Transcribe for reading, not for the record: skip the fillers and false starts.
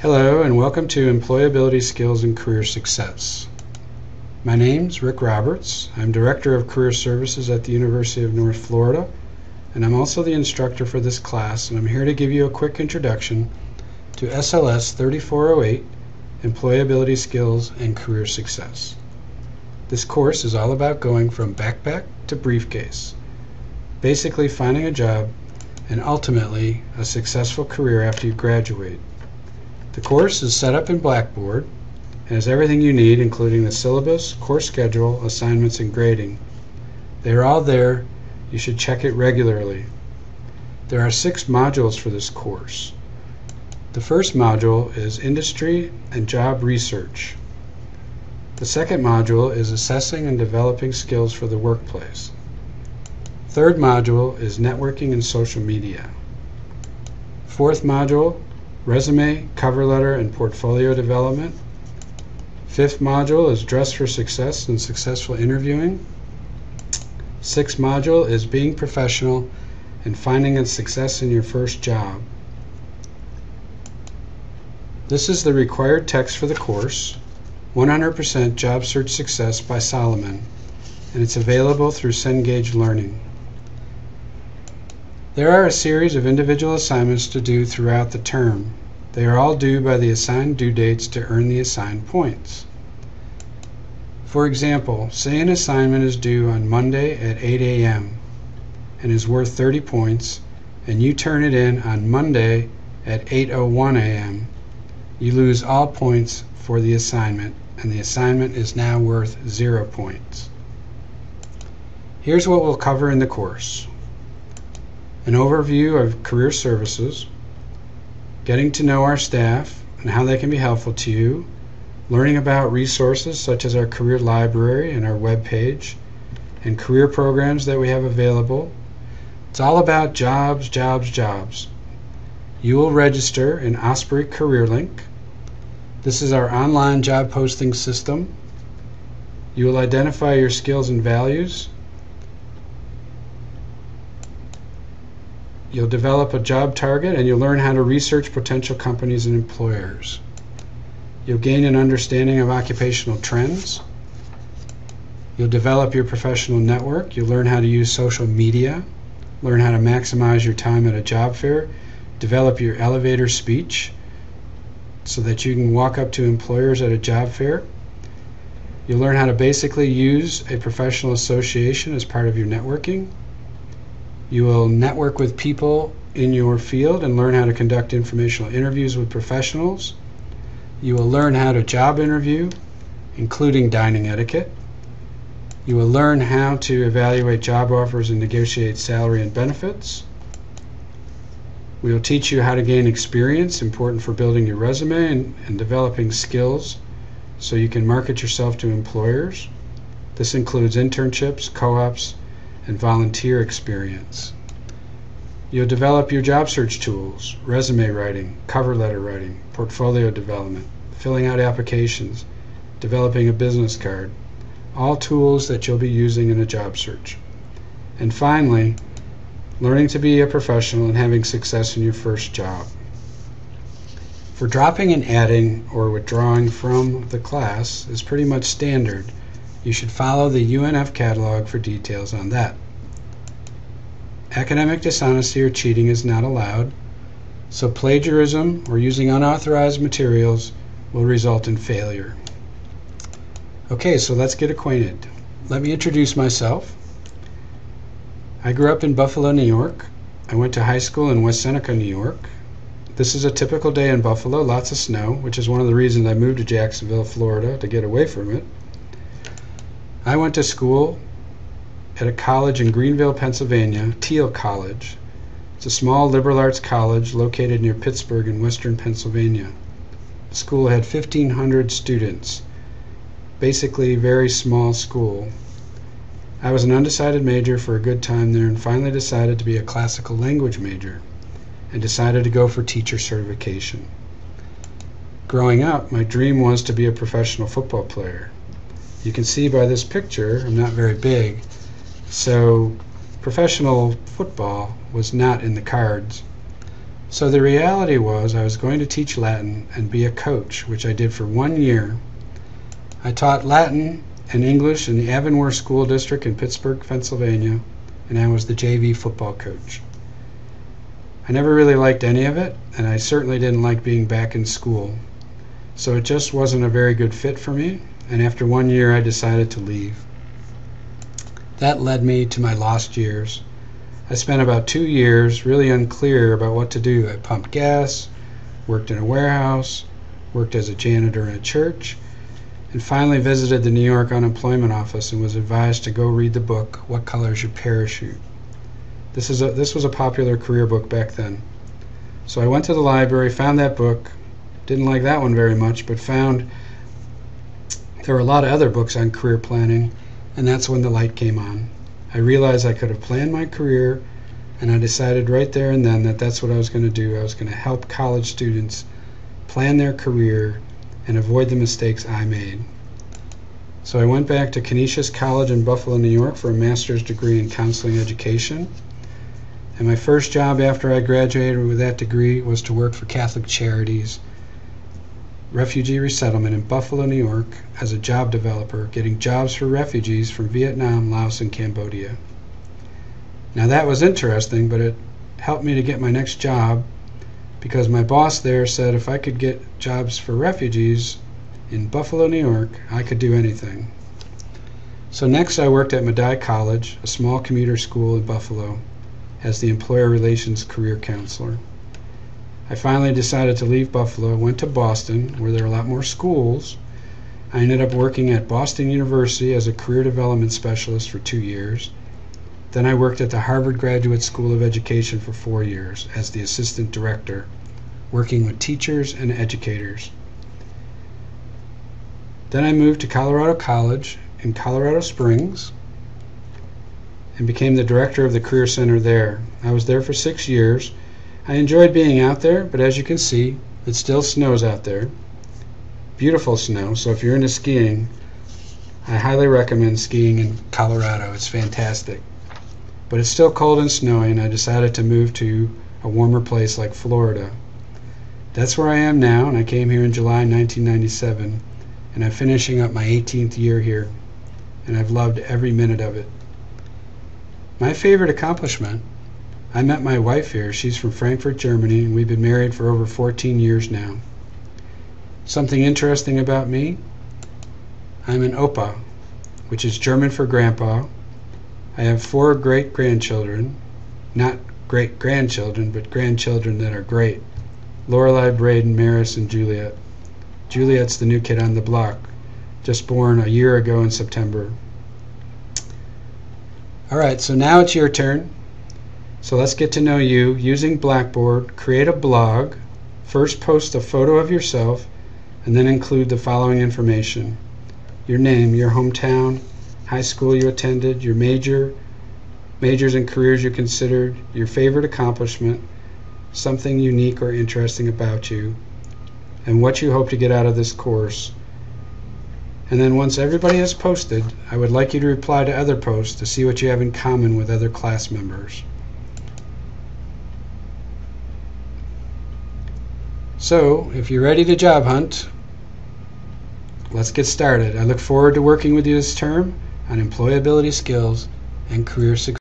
Hello and welcome to Employability Skills and Career Success. My name's Rick Roberts. I'm Director of Career Services at the University of North Florida, and I'm also the instructor for this class, and I'm here to give you a quick introduction to SLS 3408, Employability Skills and Career Success. This course is all about going from backpack to briefcase, basically finding a job and ultimately a successful career after you graduate. The course is set up in Blackboard and has everything you need, including the syllabus, course schedule, assignments, and grading. They are all there. You should check it regularly. There are 6 modules for this course. The first module is Industry and Job Research. The second module is Assessing and Developing Skills for the Workplace. Third module is Networking and Social Media. Fourth module, Resume, Cover Letter, and Portfolio Development. Fifth module is Dress for Success and Successful Interviewing. Sixth module is Being Professional and Finding a Success in Your First Job. This is the required text for the course, 100% Job Search Success by Solomon, and it's available through Cengage Learning. There are a series of individual assignments to do throughout the term. They are all due by the assigned due dates to earn the assigned points. For example, say an assignment is due on Monday at 8 a.m. and is worth 30 points, and you turn it in on Monday at 8:01 a.m. You lose all points for the assignment, and the assignment is now worth 0 points. Here's what we'll cover in the course. An overview of career services, getting to know our staff and how they can be helpful to you, learning about resources such as our career library and our web page, and career programs that we have available. It's all about jobs, jobs, jobs. You will register in Osprey Career Link. This is our online job posting system. You will identify your skills and values. You'll develop a job target and you'll learn how to research potential companies and employers. You'll gain an understanding of occupational trends. You'll develop your professional network. You'll learn how to use social media, learn how to maximize your time at a job fair, develop your elevator speech so that you can walk up to employers at a job fair. You'll learn how to basically use a professional association as part of your networking. You will network with people in your field and learn how to conduct informational interviews with professionals. You will learn how to job interview, including dining etiquette. You will learn how to evaluate job offers and negotiate salary and benefits. We will teach you how to gain experience, important for building your resume and developing skills so you can market yourself to employers. This includes internships, co-ops, and volunteer experience. You'll develop your job search tools, resume writing, cover letter writing, portfolio development, filling out applications, developing a business card, all tools that you'll be using in a job search. And finally, learning to be a professional and having success in your first job. For dropping and adding or withdrawing from the class is pretty much standard. You should follow the UNF catalog for details on that. Academic dishonesty or cheating is not allowed, so plagiarism or using unauthorized materials will result in failure. Okay, so let's get acquainted. Let me introduce myself. I grew up in Buffalo, New York. I went to high school in West Seneca, New York. This is a typical day in Buffalo, lots of snow, which is one of the reasons I moved to Jacksonville, Florida, to get away from it. I went to school at a college in Greenville, Pennsylvania, Thiel College. It's a small liberal arts college located near Pittsburgh in western Pennsylvania. The school had 1,500 students, basically a very small school. I was an undecided major for a good time there and finally decided to be a classical language major and decided to go for teacher certification. Growing up, my dream was to be a professional football player. You can see by this picture, I'm not very big, so professional football was not in the cards. So the reality was I was going to teach Latin and be a coach, which I did for 1 year. I taught Latin and English in the Avonworth School District in Pittsburgh, Pennsylvania, and I was the JV football coach. I never really liked any of it, and I certainly didn't like being back in school. So it just wasn't a very good fit for me, and after 1 year I decided to leave. That led me to my lost years. I spent about 2 years really unclear about what to do. I pumped gas, worked in a warehouse, worked as a janitor in a church, and finally visited the New York unemployment office and was advised to go read the book, What Color Is Your Parachute? This was a popular career book back then. So I went to the library, found that book, didn't like that one very much, but found there were a lot of other books on career planning, and that's when the light came on. I realized I could have planned my career, and I decided right there and then that that's what I was going to do. I was going to help college students plan their career and avoid the mistakes I made. So I went back to Canisius College in Buffalo, New York for a master's degree in counseling education. And my first job after I graduated with that degree was to work for Catholic Charities Refugee Resettlement in Buffalo, New York as a job developer, getting jobs for refugees from Vietnam, Laos, and Cambodia. Now that was interesting, but it helped me to get my next job because my boss there said if I could get jobs for refugees in Buffalo, New York, I could do anything. So next I worked at Medaille College, a small commuter school in Buffalo, as the employer relations career counselor. I finally decided to leave Buffalo, went to Boston, where there are a lot more schools. I ended up working at Boston University as a career development specialist for 2 years. Then I worked at the Harvard Graduate School of Education for 4 years as the assistant director, working with teachers and educators. Then I moved to Colorado College in Colorado Springs and became the director of the Career Center there. I was there for 6 years. I enjoyed being out there, but as you can see, it still snows out there. Beautiful snow, so if you're into skiing, I highly recommend skiing in Colorado. It's fantastic. But it's still cold and snowy, and I decided to move to a warmer place like Florida. That's where I am now, and I came here in July 1997, and I'm finishing up my 18th year here, and I've loved every minute of it. My favorite accomplishment, I met my wife here. She's from Frankfurt, Germany, and we've been married for over 14 years now. Something interesting about me, I'm an Opa, which is German for grandpa. I have 4 great-grandchildren, not great-grandchildren, but grandchildren that are great. Lorelei, Braden, Maris, and Juliet. Juliet's the new kid on the block, just born a year ago in September. Alright, so now it's your turn. So let's get to know you. Using Blackboard, create a blog. First post a photo of yourself and then include the following information: your name, your hometown, high school you attended, your majors and careers you considered, your favorite accomplishment, something unique or interesting about you, and what you hope to get out of this course. And then once everybody has posted, I would like you to reply to other posts to see what you have in common with other class members. So, if you're ready to job hunt, let's get started. I look forward to working with you this term on employability skills and career success.